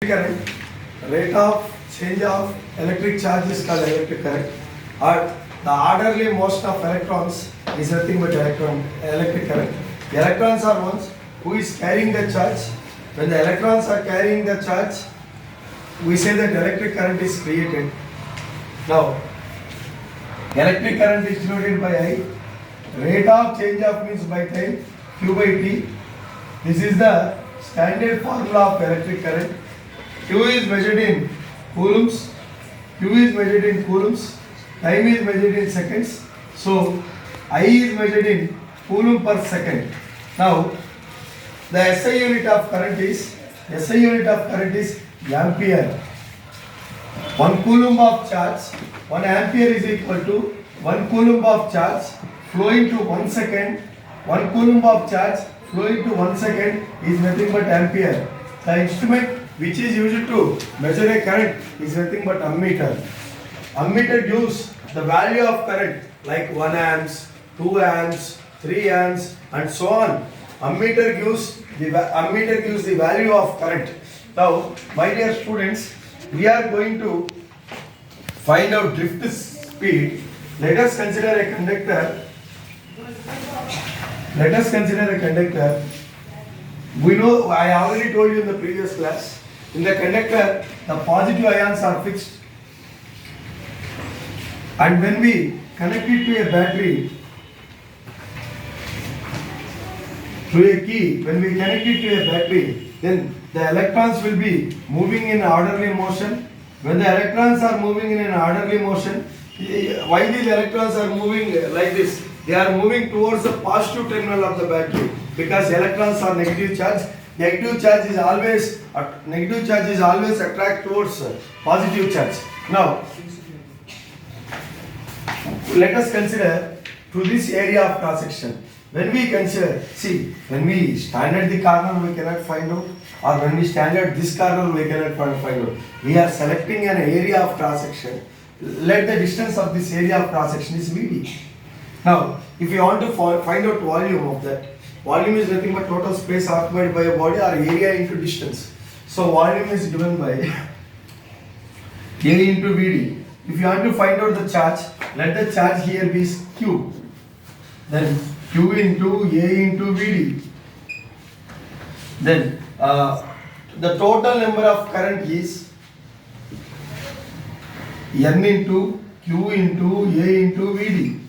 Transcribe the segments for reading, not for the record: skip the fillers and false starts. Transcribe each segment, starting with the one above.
current, rate of change of electric charge is called electric current, or the orderly motion of electrons is nothing but electric current. The electrons are ones who is carrying the charge. When the electrons are carrying the charge, we say that electric current is created. Now, electric current is denoted by I. Rate of change of means by time, Q by T. This is the standard formula of electric current. Q is measured in coulombs. Q is measured in coulombs. Time is measured in seconds. So, I is measured in coulomb per second. Now, the SI unit of current is ampere. 1 coulomb of charge, 1 ampere is equal to 1 coulomb of charge flowing to 1 second. 1 coulomb of charge flowing to 1 second is nothing but ampere. The instrument which is used to measure a current is nothing but ammeter. Ammeter gives the value of current like 1 amps, 2 amps, 3 amps and so on. Ammeter gives the value of current. Now, my dear students, we are going to find out drift speed. Let us consider a conductor. We know, I already told you in the previous class, in the conductor, the positive ions are fixed. And when we connect it to a battery, through a key, when we connect it to a battery, then the electrons will be moving in orderly motion. When the electrons are moving in an orderly motion, why these electrons are moving like this? They are moving towards the positive terminal of the battery because electrons are negative charge. Negative charge is always attract towards positive charge. Now, let us consider to this area of cross section. When we consider, see, when we stand at the corner we cannot find out, or when we stand at this corner we cannot find out. We are selecting an area of cross section. Let the distance of this area of cross section is Vd. Now, if you want to find out volume of that, volume is nothing but total space occupied by a body or area into distance. So volume is given by A into Vd. If you want to find out the charge, let the charge here be Q. Then Q into A into Vd. Then the total number of current is N into Q into A into Vd.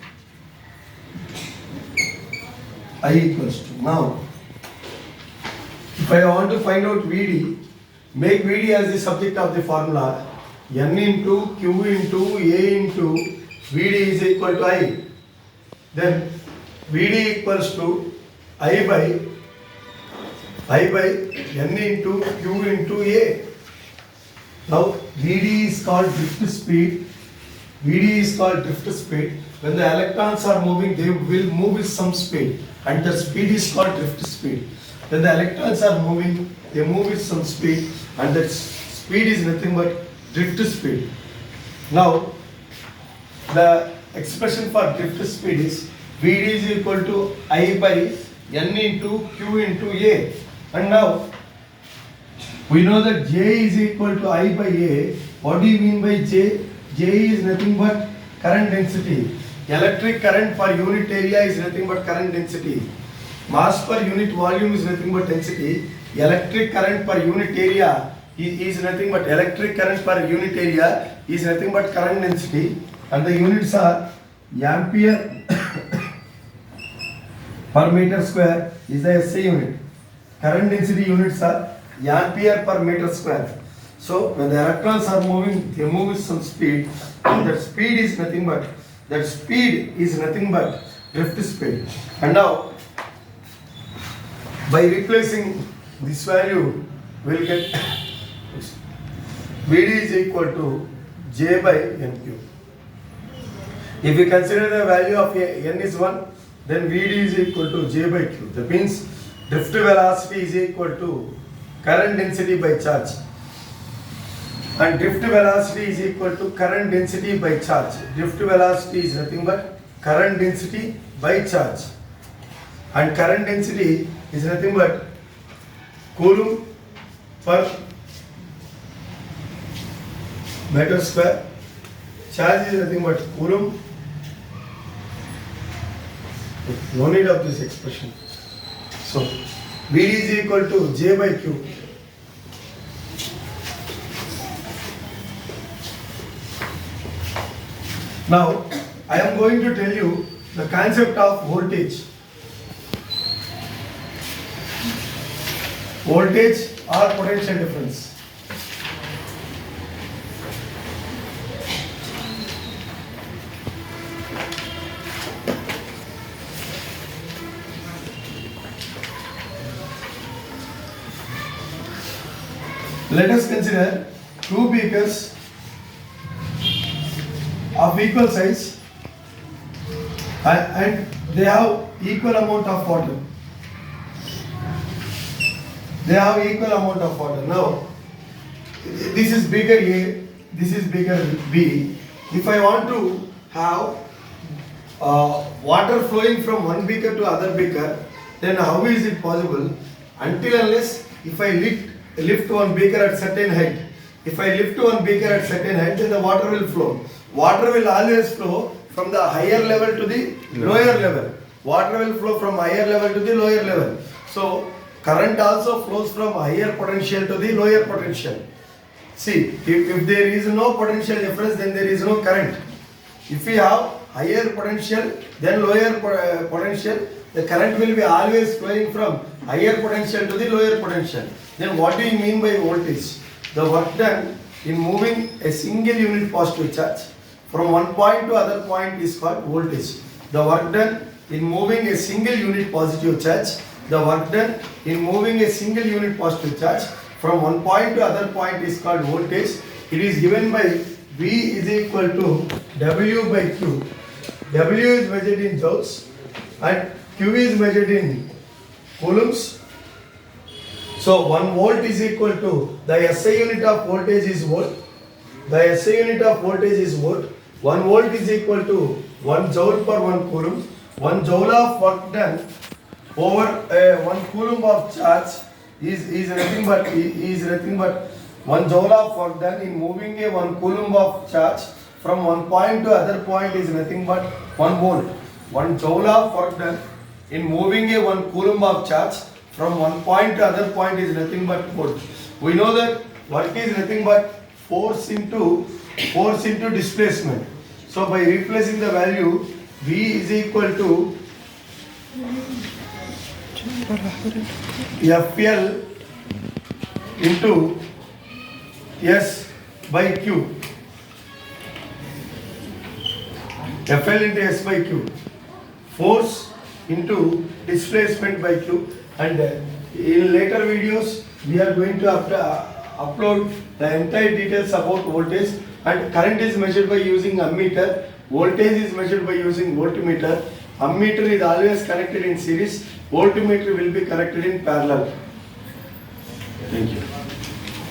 I equals to. Now, if I want to find out Vd, make Vd as the subject of the formula. N into Q into A into Vd is equal to I. Then Vd equals to I by N into Q into A. Now Vd is called drift speed. When the electrons are moving, they will move with some speed, and the speed is called drift speed. When the electrons are moving, they move with some speed, and that speed is nothing but drift speed. Now, the expression for drift speed is Vd is equal to I by N into Q into A. And now, we know that J is equal to I by A. What do you mean by J? J is nothing but current density. Electric current per unit area is nothing but current density. Mass per unit volume is nothing but density. Electric current per unit area is nothing but current density. And the units are ampere per meter square is the SI unit. Current density units are ampere per meter square. So when the electrons are moving, they move with some speed, and that speed is nothing but drift speed. And now, by replacing this value, we will get Vd is equal to J by Nq. If we consider the value of N is 1, then Vd is equal to J by Q. That means drift velocity is equal to current density by charge. And drift velocity is equal to current density by charge. Drift velocity is nothing but current density by charge. And current density is nothing but coulomb per meter square. Charge is nothing but coulomb. No need of this expression. So VD is equal to J by Q. Now I am going to tell you the concept of voltage. Voltage or potential difference. Let us consider two beakers of equal size and they have equal amount of water. They have equal amount of water. Now, this is beaker A, this is beaker B. If I want to have water flowing from one beaker to other beaker, then how is it possible? Until unless if I lift one beaker at certain height. If I lift one beaker at certain height, then the water will flow. Water will always flow from the higher level to the lower level. Water will flow from higher level to the lower level. So, current also flows from higher potential to the lower potential. See, if there is no potential difference, then there is no current. If we have higher potential, then lower potential, the current will be always flowing from higher potential to the lower potential. Then what do you mean by voltage? The work done in moving a single unit positive charge from one point to other point is called voltage. The work done in moving a single unit positive charge, the work done in moving a single unit positive charge from one point to other point is called voltage. It is given by V is equal to W by Q. W is measured in joules and Q is measured in coulombs. So 1 volt is equal to, the SI unit of voltage is volt. The SI unit of voltage is volt. 1 volt is equal to 1 joule per 1 coulomb. 1 joule of work done over 1 coulomb of charge is nothing but 1 joule of work done in moving a 1 coulomb of charge from one point to other point is nothing but 1 volt. 1 joule of work done in moving a 1 coulomb of charge from one point to other point is nothing but volt. We know that work is nothing but force into displacement. So by replacing the value, V is equal to FL into S by Q. FL into S by Q. Force into displacement by Q. And in later videos, we are going to upload the entire details about voltage, and current is measured by using ammeter, voltage is measured by using voltmeter. Ammeter is always connected in series, voltmeter will be connected in parallel. Thank you.